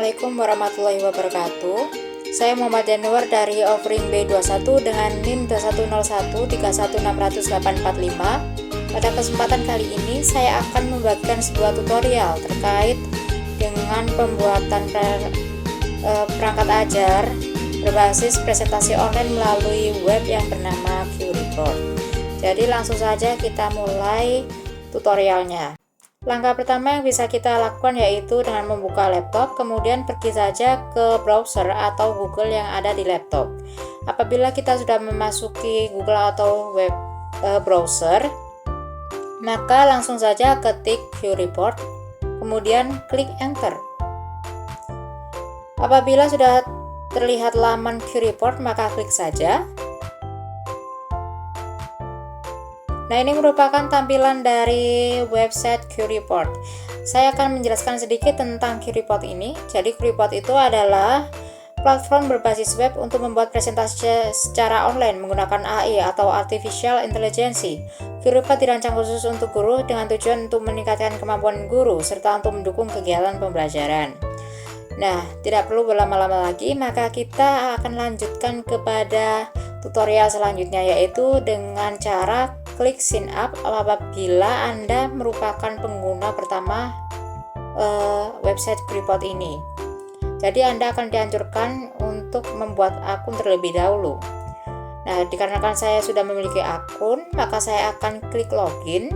Assalamualaikum warahmatullahi wabarakatuh. Saya Muhammad Januar dari Offering B21 dengan NIM 2101316845. Pada kesempatan kali ini saya akan membagikan sebuah tutorial terkait dengan pembuatan perangkat ajar berbasis presentasi online melalui web yang bernama QReport. Jadi langsung saja kita mulai tutorialnya. Langkah pertama yang bisa kita lakukan yaitu dengan membuka laptop, kemudian pergi saja ke browser atau Google yang ada di laptop. Apabila kita sudah memasuki Google atau web browser, maka langsung saja ketik QReport, kemudian klik enter. Apabila sudah terlihat laman QReport, maka klik saja. Nah, ini merupakan tampilan dari website QReport. Saya akan menjelaskan sedikit tentang QReport ini. Jadi QReport itu adalah platform berbasis web untuk membuat presentasi secara online menggunakan AI atau Artificial Intelligence. QReport dirancang khusus untuk guru dengan tujuan untuk meningkatkan kemampuan guru serta untuk mendukung kegiatan pembelajaran. Nah, tidak perlu berlama-lama lagi, maka kita akan lanjutkan kepada tutorial selanjutnya, yaitu dengan cara klik sign up apabila Anda merupakan pengguna pertama website QReport ini. Jadi Anda akan dianjurkan untuk membuat akun terlebih dahulu. Nah, dikarenakan saya sudah memiliki akun, maka saya akan klik login.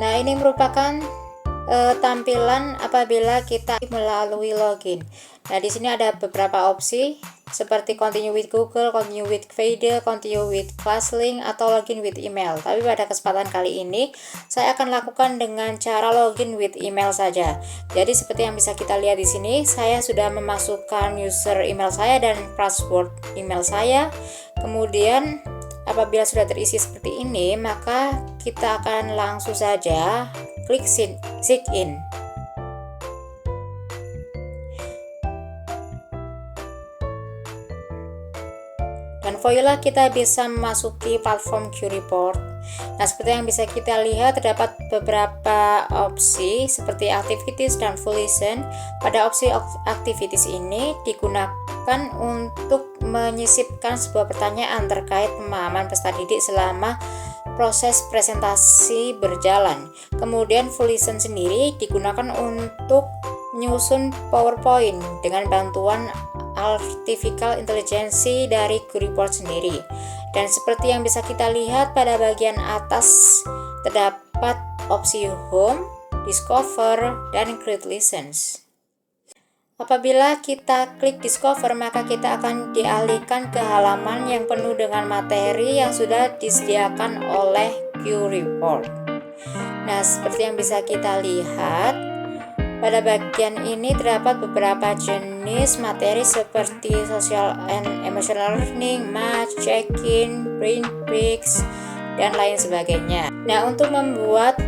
Nah, ini merupakan tampilan apabila kita melalui login. Nah, di sini ada beberapa opsi seperti continue with Google, continue with Vader, continue with ClassLink, atau login with email. Tapi pada kesempatan kali ini saya akan lakukan dengan cara login with email saja. Jadi seperti yang bisa kita lihat di sini, saya sudah memasukkan user email saya dan password email saya. Kemudian apabila sudah terisi seperti ini, maka kita akan langsung saja klik sign in. Dan voila, kita bisa memasuki platform QReport. Nah, seperti yang bisa kita lihat, terdapat beberapa opsi seperti activities dan full listen. Pada opsi activities ini digunakan untuk menyisipkan sebuah pertanyaan terkait pemahaman peserta didik selama proses presentasi berjalan. Kemudian full listen sendiri digunakan untuk menyusun PowerPoint dengan bantuan Artificial Intelligence dari QReport sendiri. Dan seperti yang bisa kita lihat pada bagian atas terdapat opsi Home, Discover, dan Create Lessons. Apabila kita klik Discover, maka kita akan dialihkan ke halaman yang penuh dengan materi yang sudah disediakan oleh QReport. Nah, seperti yang bisa kita lihat, pada bagian ini terdapat beberapa jenis materi seperti social and emotional learning, math, check-in, brain breaks, dan lain sebagainya. Nah, untuk membuat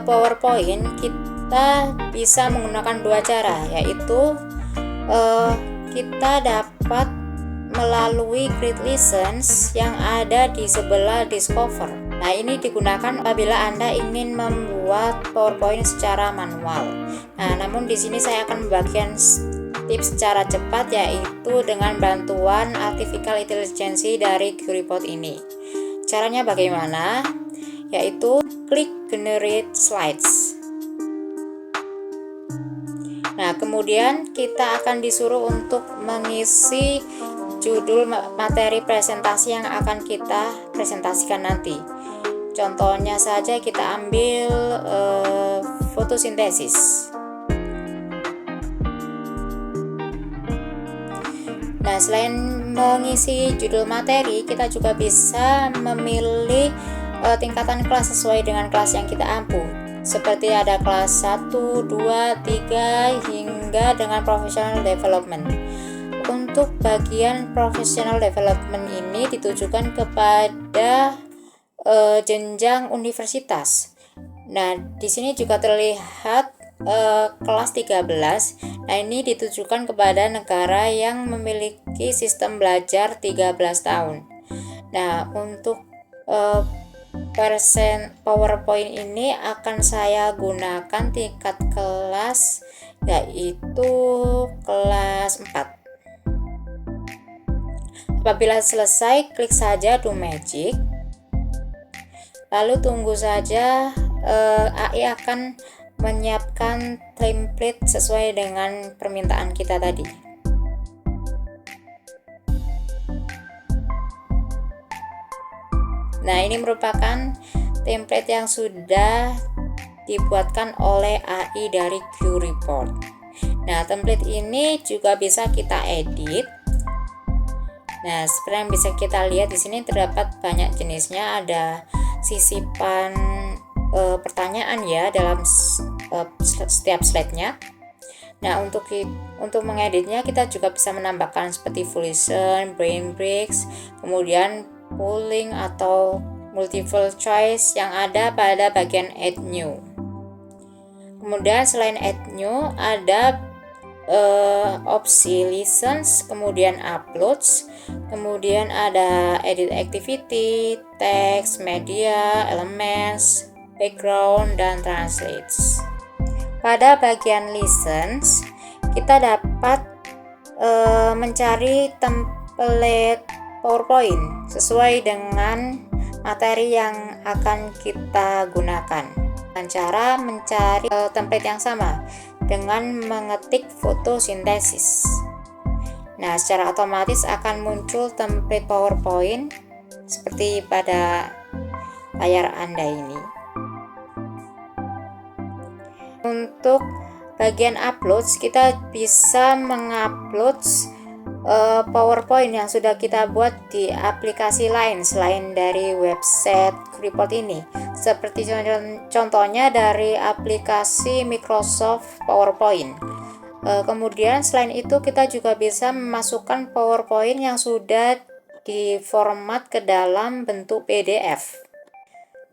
PowerPoint, kita bisa menggunakan dua cara, yaitu kita dapat melalui Create Lessons yang ada di sebelah Discover. Nah, ini digunakan apabila Anda ingin membuat PowerPoint secara manual. Nah, namun di sini saya akan membagikan tips secara cepat, yaitu dengan bantuan Artificial Intelligence dari QReport ini. Caranya bagaimana? Yaitu klik Generate Slides. Nah, kemudian kita akan disuruh untuk mengisi judul materi presentasi yang akan kita presentasikan nanti. Contohnya saja kita ambil fotosintesis. Nah, selain mengisi judul materi, kita juga bisa memilih tingkatan kelas sesuai dengan kelas yang kita ampuh. Seperti ada kelas 1, 2, 3, hingga dengan professional development. Untuk bagian professional development ini ditujukan kepada jenjang universitas. Nah, di sini juga terlihat kelas 13. Nah, ini ditujukan kepada negara yang memiliki sistem belajar 13 tahun. Nah, untuk persen PowerPoint ini akan saya gunakan tingkat kelas, yaitu kelas 4. Apabila selesai, klik saja Do Magic, lalu tunggu saja. AI akan menyiapkan template sesuai dengan permintaan kita tadi. Nah, ini merupakan template yang sudah dibuatkan oleh AI dari QReport. Nah, template ini juga bisa kita edit. Nah, seperti yang bisa kita lihat di sini terdapat banyak jenisnya, ada sisipan pertanyaan ya dalam setiap slide-nya. Nah, untuk mengeditnya kita juga bisa menambahkan seperti full listen, brain breaks, kemudian polling atau multiple choice yang ada pada bagian add new. Kemudian selain add new ada opsi listens, kemudian uploads, kemudian ada edit activity, text, media, elements, background, dan translates. Pada bagian listens kita dapat mencari template PowerPoint sesuai dengan materi yang akan kita gunakan dengan cara mencari template yang sama dengan mengetik fotosintesis. Nah, secara otomatis akan muncul template PowerPoint seperti pada layar Anda ini. Untuk bagian uploads, kita bisa mengupload PowerPoint yang sudah kita buat di aplikasi lain selain dari website QReport ini, seperti contohnya dari aplikasi Microsoft PowerPoint. Kemudian selain itu kita juga bisa memasukkan PowerPoint yang sudah diformat ke dalam bentuk PDF.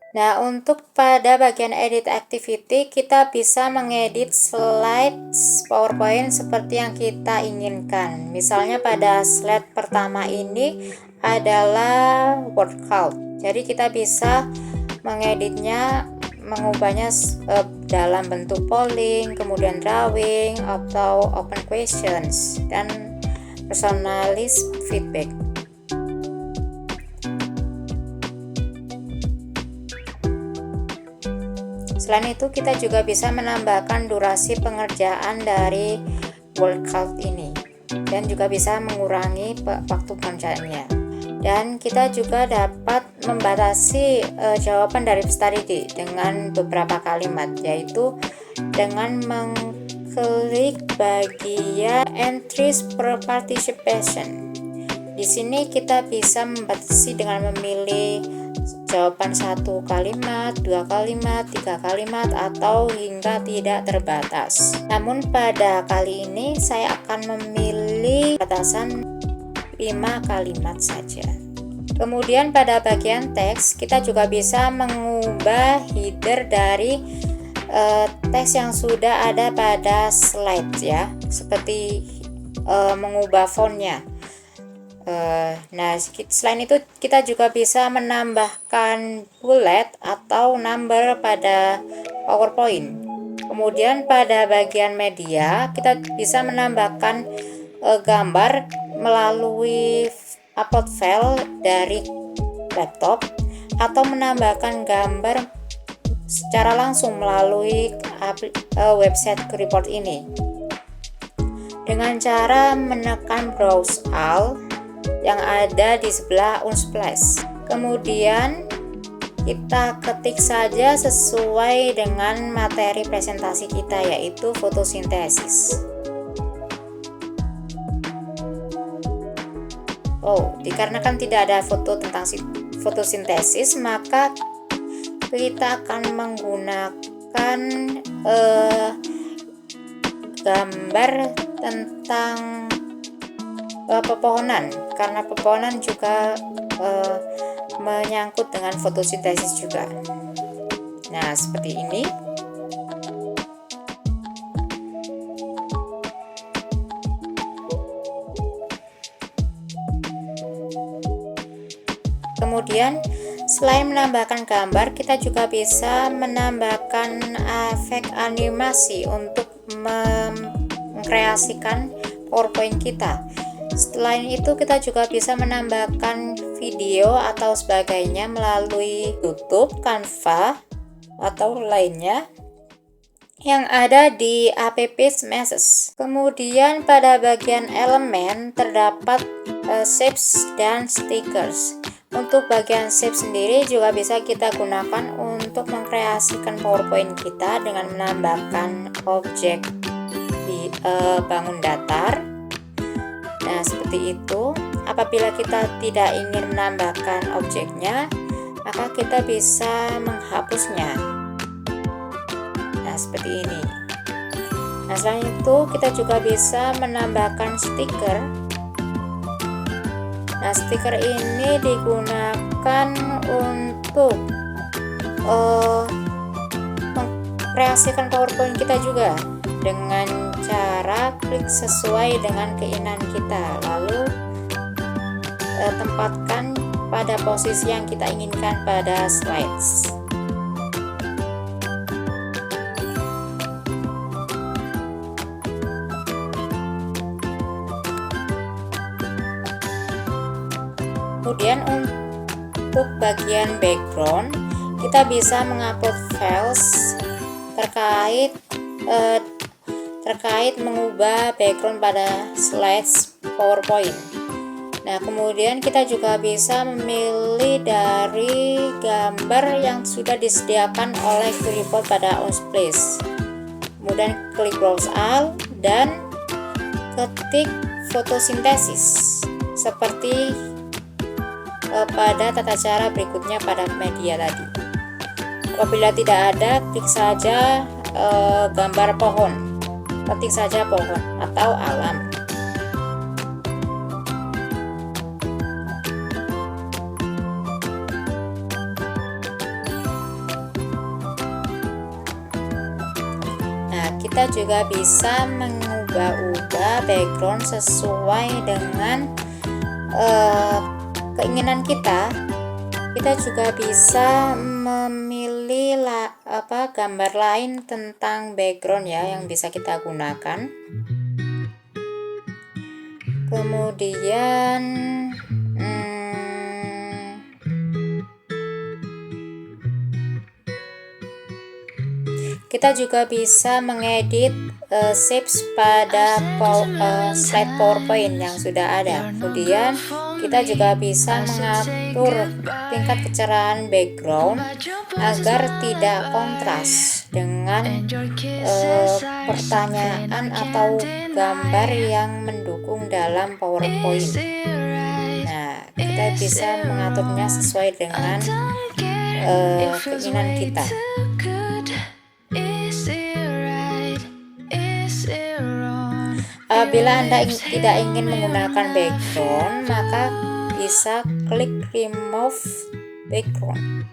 Nah, untuk pada bagian edit activity kita bisa mengedit slides PowerPoint seperti yang kita inginkan. Misalnya pada slide pertama ini adalah word count. Jadi kita bisa mengeditnya, mengubahnya dalam bentuk polling, kemudian drawing atau open questions dan personalized feedback. Selain itu kita juga bisa menambahkan durasi pengerjaan dari word count ini dan juga bisa mengurangi waktu pengerjaannya. Dan kita juga dapat membatasi jawaban dari peserta didik dengan beberapa kalimat, yaitu dengan mengklik bagian entries per participation. Di sini kita bisa membatasi dengan memilih jawaban 1 kalimat, 2 kalimat, 3 kalimat, atau hingga tidak terbatas. Namun pada kali ini saya akan memilih batasan 5 kalimat saja. Kemudian pada bagian teks kita juga bisa mengubah header dari teks yang sudah ada pada slide ya, seperti mengubah fontnya. Nah, selain itu kita juga bisa menambahkan bullet atau number pada PowerPoint. Kemudian pada bagian media kita bisa menambahkan gambar melalui upload file dari laptop atau menambahkan gambar secara langsung melalui website QReport ini dengan cara menekan browse all yang ada di sebelah Unsplash. Kemudian kita ketik saja sesuai dengan materi presentasi kita, yaitu fotosintesis. Dikarenakan tidak ada foto tentang fotosintesis, maka kita akan menggunakan gambar tentang pepohonan, karena pepohonan juga menyangkut dengan fotosintesis juga. Nah, seperti ini. Kemudian Selain menambahkan gambar, kita juga bisa menambahkan efek animasi untuk mengkreasikan PowerPoint kita. Selain itu, kita juga bisa menambahkan video atau sebagainya melalui YouTube, Canva, atau lainnya yang ada di app Smashes. Kemudian pada bagian elemen terdapat shapes dan stickers. Untuk bagian shape sendiri juga bisa kita gunakan untuk mengkreasikan PowerPoint kita dengan menambahkan objek di bangun datar. Nah, seperti itu. Apabila kita tidak ingin menambahkan objeknya, maka kita bisa menghapusnya. Nah, seperti ini. Nah, selain itu kita juga bisa menambahkan stiker. Nah, stiker ini digunakan untuk mengkreasikan PowerPoint kita juga dengan cara klik sesuai dengan keinginan kita, lalu tempatkan pada posisi yang kita inginkan pada slides. Kemudian untuk bagian background, kita bisa mengupload files terkait mengubah background pada slides PowerPoint. Nah, kemudian kita juga bisa memilih dari gambar yang sudah disediakan oleh Curryport pada Unsplash. Kemudian klik browse all dan ketik fotosintesis seperti pada tata cara berikutnya pada media tadi. Apabila tidak ada, klik saja gambar pohon, ketik saja pohon atau alam. Nah, kita juga bisa mengubah-ubah background sesuai dengan keinginan kita. Kita juga bisa memilih gambar lain tentang background ya yang bisa kita gunakan. Kemudian kita juga bisa mengedit shapes pada slide PowerPoint yang sudah ada. Kemudian kita juga bisa mengatur tingkat kecerahan background agar tidak kontras dengan pertanyaan atau gambar yang mendukung dalam PowerPoint. Nah, kita bisa mengaturnya sesuai dengan keinginan kita. Apabila Anda tidak ingin menggunakan background, maka bisa klik remove background.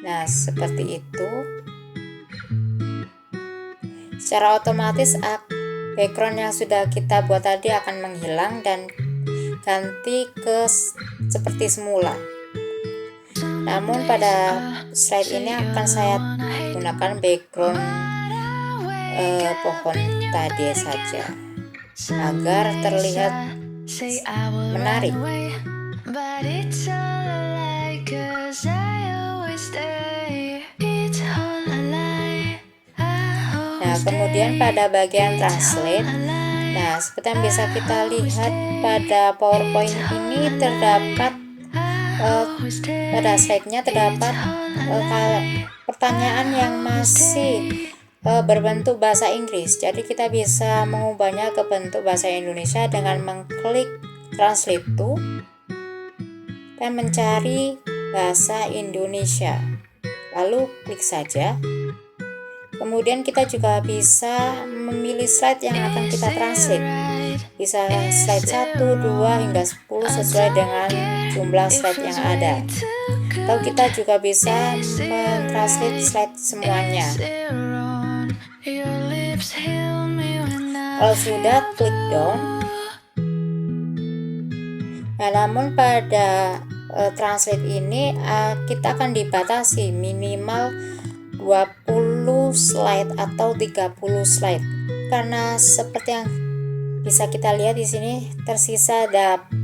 Nah, seperti itu. Secara otomatis background yang sudah kita buat tadi akan menghilang dan ganti ke seperti semula. Namun pada slide ini akan saya gunakan background pohon tadi saja agar terlihat menarik. Nah, kemudian pada bagian translate, nah seperti yang bisa kita lihat pada PowerPoint ini terdapat pada slide-nya terdapat pertanyaan yang masih berbentuk bahasa Inggris. Jadi kita bisa mengubahnya ke bentuk bahasa Indonesia dengan mengklik translate to dan mencari bahasa Indonesia, lalu klik saja. Kemudian kita juga bisa memilih slide yang akan kita translate, bisa slide 1, 2 hingga 10 sesuai dengan jumlah slide yang ada, atau kita juga bisa mentranslate slide semuanya. Kalau sudah, klik done. Nah, namun pada translate ini kita akan dibatasi minimal 20 slide atau 30 slide, karena seperti yang bisa kita lihat di sini tersisa 8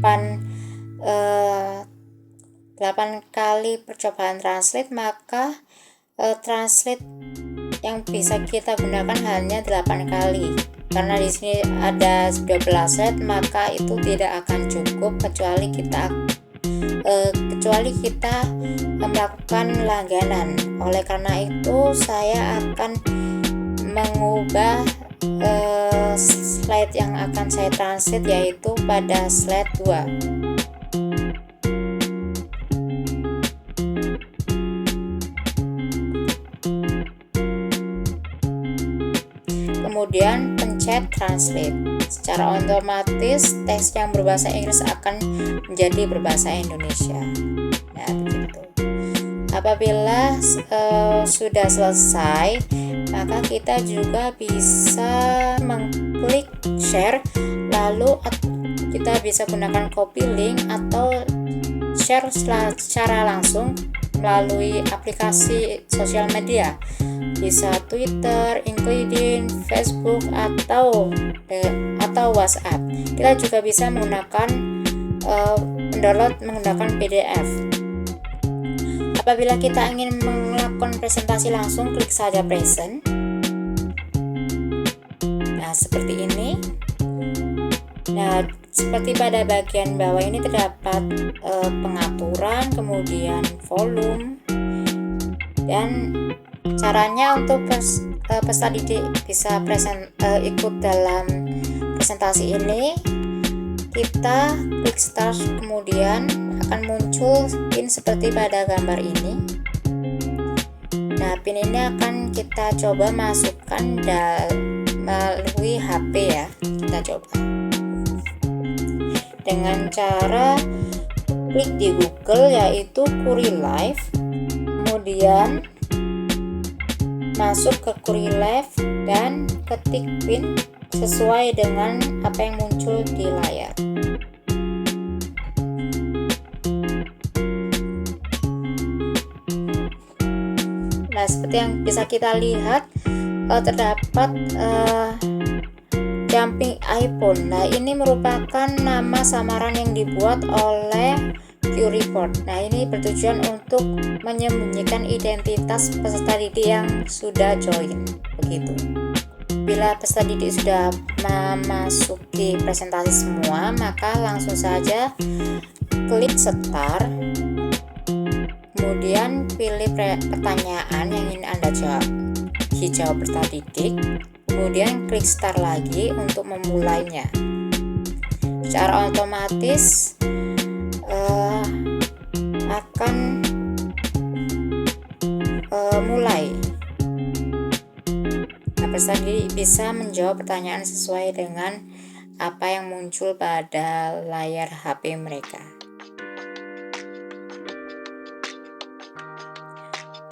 kali percobaan translate, maka translate yang bisa kita gunakan hanya 8 kali. Karena di sini ada 12 slide, maka itu tidak akan cukup kecuali kita melakukan langganan. Oleh karena itu saya akan mengubah slide yang akan saya translate, yaitu pada slide 2. Kemudian pencet translate. Secara otomatis teks yang berbahasa Inggris akan menjadi berbahasa Indonesia. Nah, begitu. Apabila sudah selesai, maka kita juga bisa mengklik share, lalu kita bisa gunakan copy link atau share secara langsung melalui aplikasi sosial media, bisa Twitter, LinkedIn, Facebook, atau WhatsApp. Kita juga bisa menggunakan mendownload menggunakan PDF. Apabila kita ingin melakukan presentasi langsung, klik saja present. Nah, seperti ini. Nah, seperti pada bagian bawah ini terdapat pengaturan, kemudian volume, dan caranya untuk peserta didik bisa ikut dalam presentasi ini. Kita klik start, kemudian akan muncul pin seperti pada gambar ini. Nah, pin ini akan kita coba masukkan melalui HP ya. Kita coba dengan cara klik di Google, yaitu Query Live, kemudian masuk ke Query Live dan ketik pin sesuai dengan apa yang muncul di layar. Nah, seperti yang bisa kita lihat terdapat jumping iPhone. Nah, ini merupakan nama samaran yang dibuat oleh QReport. Nah, ini bertujuan untuk menyembunyikan identitas peserta didik yang sudah join. Begitu. Bila peserta didik sudah memasuki presentasi semua, maka langsung saja klik start. Kemudian pilih pertanyaan yang ingin Anda jawab, hijau peserta didik. Kemudian klik start lagi untuk memulainya. Secara otomatis akan mulai. Nah, peserta didik bisa menjawab pertanyaan sesuai dengan apa yang muncul pada layar HP mereka.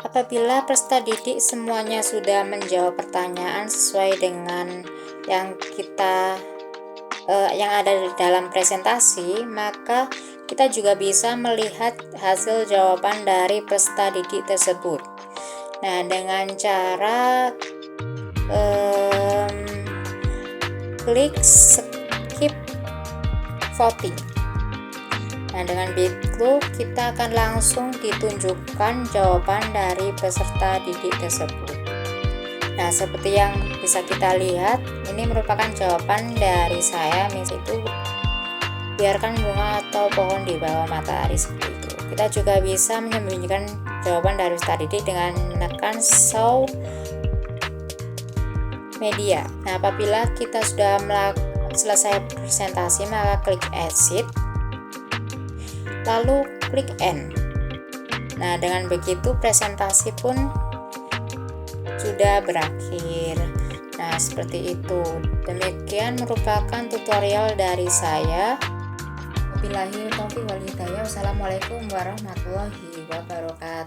Apabila peserta didik semuanya sudah menjawab pertanyaan sesuai dengan yang ada di dalam presentasi, maka kita juga bisa melihat hasil jawaban dari peserta didik tersebut. Nah, dengan cara klik skip voting. Nah, dengan begitu kita akan langsung ditunjukkan jawaban dari peserta didik tersebut. Nah, seperti yang bisa kita lihat, ini merupakan jawaban dari saya, itu biarkan bunga atau pohon di bawah matahari, seperti itu. Kita juga bisa menyembunyikan jawaban dari peserta didik dengan menekan show media. Nah, apabila kita sudah selesai presentasi, maka klik exit, lalu klik end. Nah, dengan begitu presentasi pun sudah berakhir. Nah, seperti itu. Demikian merupakan tutorial dari saya. Wabillahi taufiq wal hidayah. Wassalamualaikum warahmatullahi wabarakatuh.